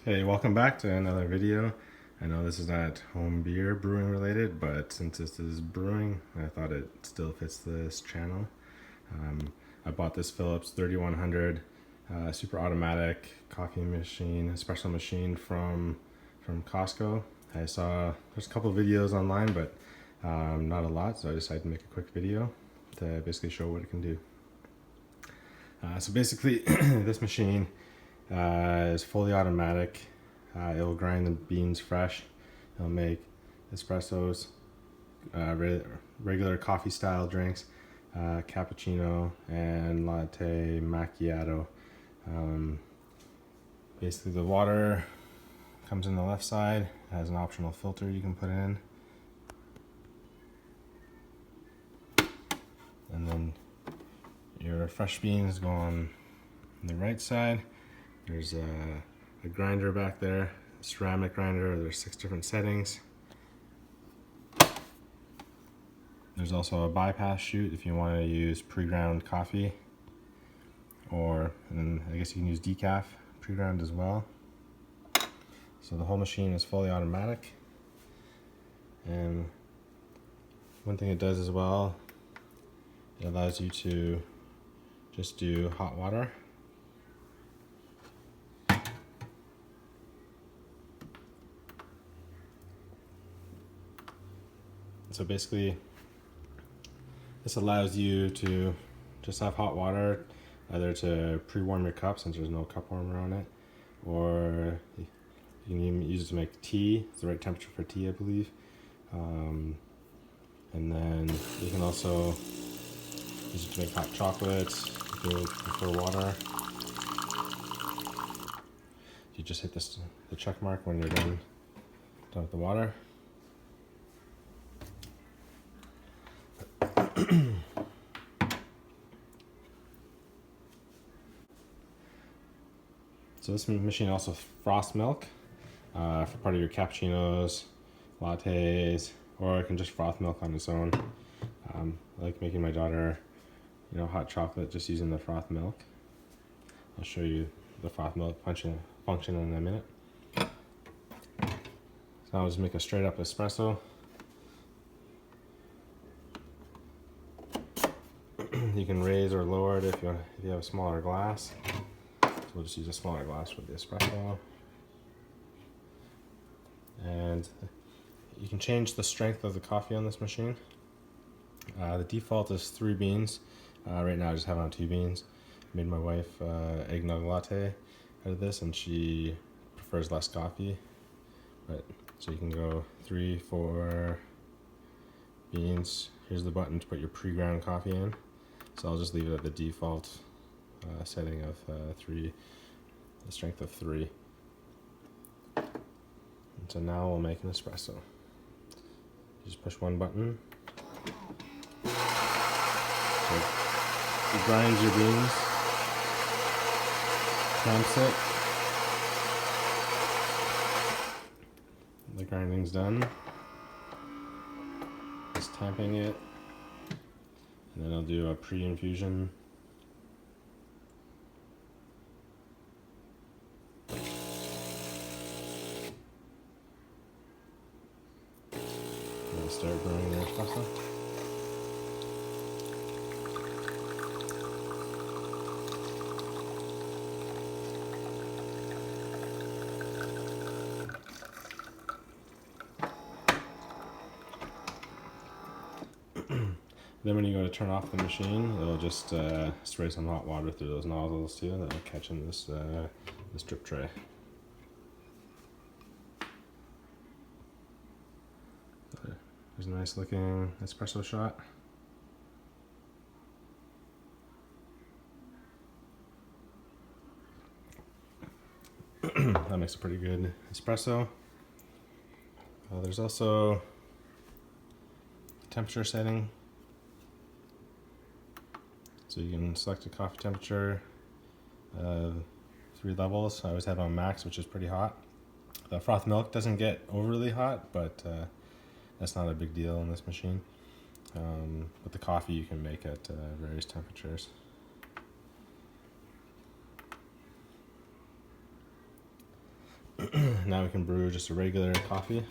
Hey, welcome back to another video. I know this is not home beer brewing related, but since this is brewing, I thought it still fits this channel. I bought this Philips 3100 super automatic coffee machine, espresso machine from Costco. I saw there's a couple videos online, but not a lot, so I decided to make a quick video to basically show what it can do. So basically, this machine is fully automatic. It will grind the beans fresh. It'll make espressos, regular coffee style drinks, cappuccino, and latte macchiato. Basically, the water comes in the left side. It has an optional filter you can put in. And then your fresh beans go on the right side. There's a grinder back there, a ceramic grinder. There's 6 different settings. There's also a bypass chute if you want to use pre-ground coffee, and I guess you can use decaf pre-ground as well. So the whole machine is fully automatic. And one thing it does as well, it allows you to just do hot water. So basically, this allows you to just have hot water, either to pre-warm your cup since there's no cup warmer on it, or you can even use it to make tea. It's the right temperature for tea, I believe. And then you can also use it to make hot chocolate if you prefer water. You just hit the check mark when you're done with the water. So this machine also frosts milk for part of your cappuccinos, lattes, or it can just froth milk on its own. I like making my daughter, hot chocolate just using the froth milk. I'll show you the froth milk function in a minute. So I'll just make a straight up espresso. You can raise or lower it if you have a smaller glass. So we'll just use a smaller glass for the espresso. And you can change the strength of the coffee on this machine. The default is 3 beans. Right now I just have it on 2 beans. I made my wife eggnog latte out of this, and she prefers less coffee. So you can go 3, 4 beans. Here's the button to put your pre-ground coffee in. So I'll just leave it at the default setting of 3, the strength of 3. And so now we'll make an espresso. You just push one button. So it grinds your beans, tamps it. The grinding's done. Just tamping it. And then I'll do a pre-infusion. And I'll start brewing the espresso. Then when you go to turn off the machine, it'll just spray some hot water through those nozzles too that'll catch in this drip tray. There's a nice looking espresso shot. That makes a pretty good espresso. There's also temperature setting. So you can select a coffee temperature, 3 levels. I always have it on max, which is pretty hot. The froth milk doesn't get overly hot, but that's not a big deal in this machine. But the coffee you can make at various temperatures. Now we can brew just a regular coffee.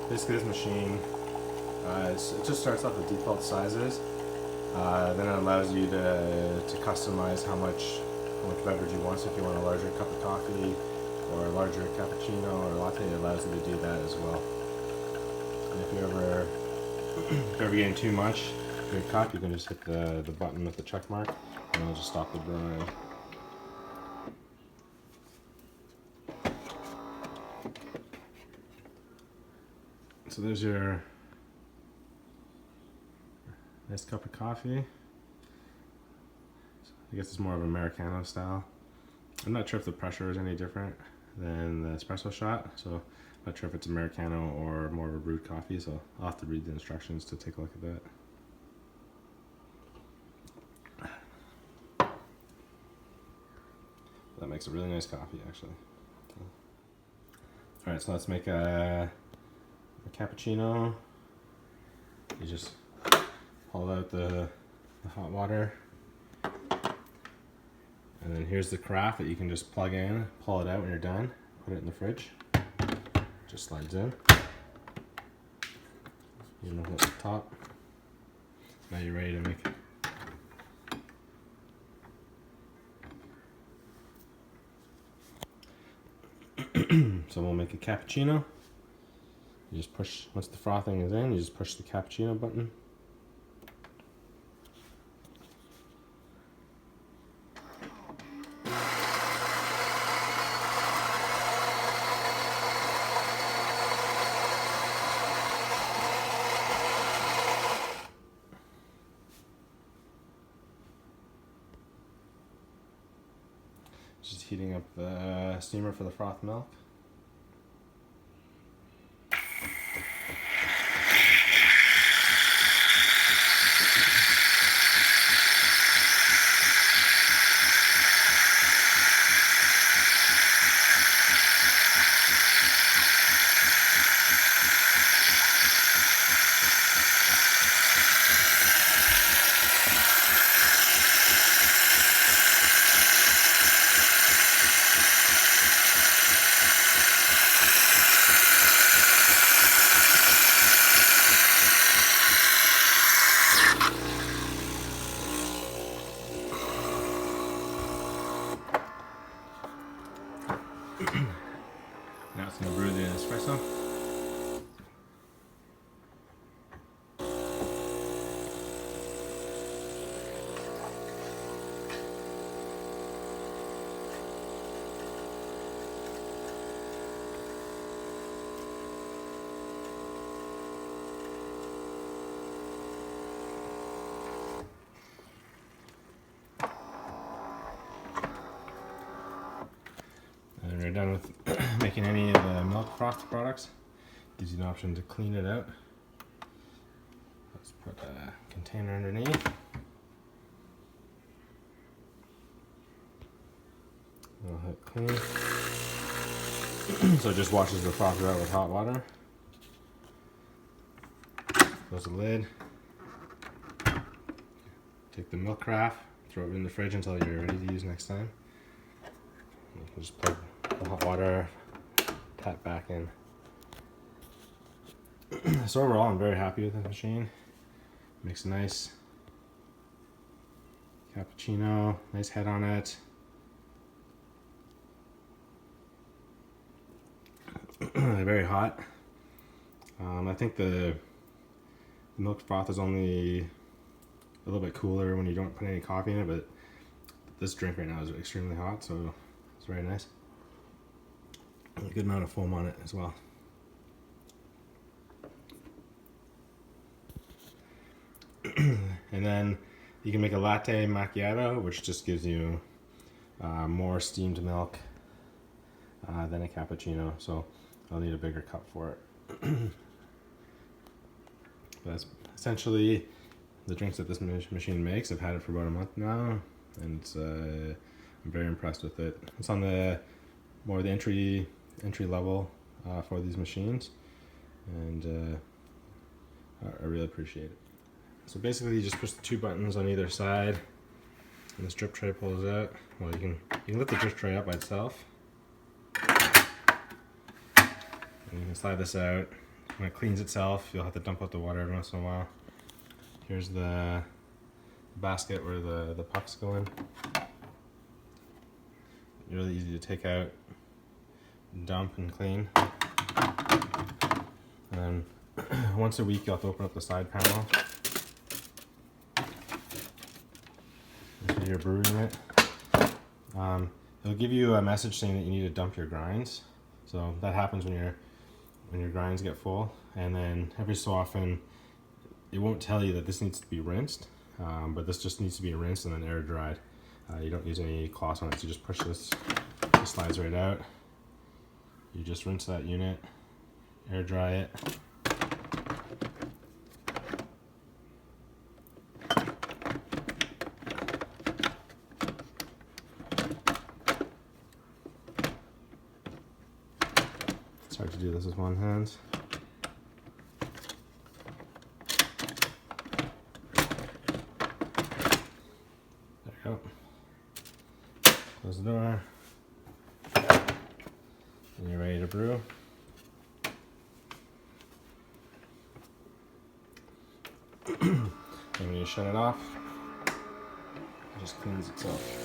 Basically this machine, it just starts off with default sizes. Then it allows you to customize how much beverage you want. So if you want a larger cup of coffee or a larger cappuccino or latte, it allows you to do that as well. And if you're ever getting too much in your cup, you can just hit the button with the check mark and it'll just stop the brewing. So there's your nice cup of coffee. I guess it's more of Americano style. I'm not sure if the pressure is any different than the espresso shot, so I'm not sure if it's Americano or more of a brewed coffee, so I'll have to read the instructions to take a look at that. That makes a really nice coffee, actually. Alright, so let's make a cappuccino. You just pull out the hot water, and then here's the carafe that you can just plug in, pull it out when you're done, put it in the fridge. Just slides in. You know at the top. Now you're ready to make it. So we'll make a cappuccino. You just push, once the frothing is in, you just push the cappuccino button. Just heating up the steamer for the froth milk. Now it's going to brew the espresso. And we're done with making any of the milk froth products. Gives you an option to clean it out. Let's put a container underneath. We'll hit clean. So it just washes the frother out with hot water. Close the lid. Take the milk carafe, throw it in the fridge until you're ready to use next time. You can just plug the hot water, tap back in. So overall, I'm very happy with the machine. Makes a nice cappuccino, nice head on it. Very hot. I think the milk froth is only a little bit cooler when you don't put any coffee in it, but this drink right now is extremely hot, so it's very nice. A good amount of foam on it as well. And then you can make a latte macchiato, which just gives you more steamed milk than a cappuccino. So I'll need a bigger cup for it. That's essentially the drinks that this machine makes. I've had it for about a month now, and it's, I'm very impressed with it. It's on the entry level for these machines, and I really appreciate it. So basically, you just push the 2 buttons on either side, and this drip tray pulls out. Well, you can lift the drip tray up by itself, and you can slide this out. When it cleans itself, you'll have to dump out the water every once in a while. Here's the basket where the pucks go in. Really easy to take out, dump, and clean. And then once a week, you'll have to open up the side panel. If you're brewing it, it'll give you a message saying that you need to dump your grinds. So that happens when your grinds get full, and then every so often it won't tell you that this needs to be rinsed, but this just needs to be rinsed and then air dried. You don't use any cloths on it, so you just push this, it slides right out. You just rinse that unit, air dry it. It's hard to do this with one hand. There you go. Close the door. And you're ready to brew. And when you shut it off, it just cleans itself.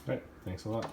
Alright, thanks a lot.